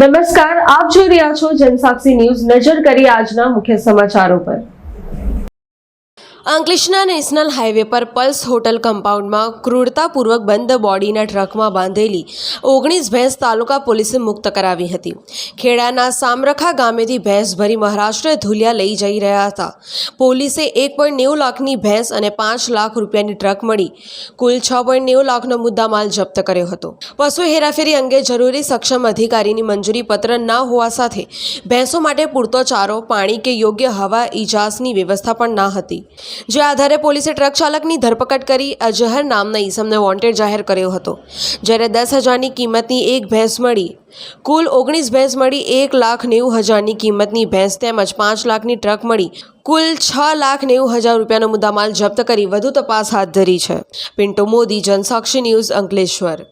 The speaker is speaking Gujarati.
નમસ્કાર, આપ જોઈ રહ્યા છો જનસાક્ષી ન્યૂઝ। નજર કરીએ આજના મુખ્ય સમાચારો પર। અંકલેશ્વરના નેશનલ હાઈવે પર પલ્સ હોટલ કમ્પાઉન્ડમાં ક્રૂરતાપૂર્વક બંધ બોડીના ટ્રકમાં બાંધેલી 19 ભેંસ તાલુકા પોલીસે મુક્ત કરાવી હતી। ખેડાના સામરખા ગામેથી ભેંસ ભરી મહારાષ્ટ્ર ધુલિયા લઈ જઈ રહ્યા હતા। પોલીસે 1.90 લાખની ભેંસ અને 5 લાખ રૂપિયાની ટ્રક મળી કુલ 6.90 લાખનો મુદ્દામાલ જપ્ત કર્યો હતો। પશુ હેરાફેરી અંગે જરૂરી સક્ષમ અધિકારીની મંજૂરી પત્ર ન હોવા સાથે ભેંસો માટે પૂરતો ચારો, પાણી કે યોગ્ય હવા ઇજાસની વ્યવસ્થા પણ ન હતી, જે આધારે પોલીસે ટ્રક ચાલકની ધરપકડ કરી અજહર નામના ઈસમને વોન્ટેડ જાહેર કર્યો હતો। જ્યારે 10,000ની કિંમતની એક ભેંસ મળી કુલ 19 ભેંસ મળી 1,90,000ની કિંમતની ભેંસ તેમજ 5 લાખની ટ્રક મળી કુલ 6,90,000 રૂપિયાનો મુદ્દામાલ જપ્ત કરી વધુ તપાસ હાથ ધરી છે। પિન્ટુ મોદી, જનસાક્ષી ન્યૂઝ, અંકલેશ્વર।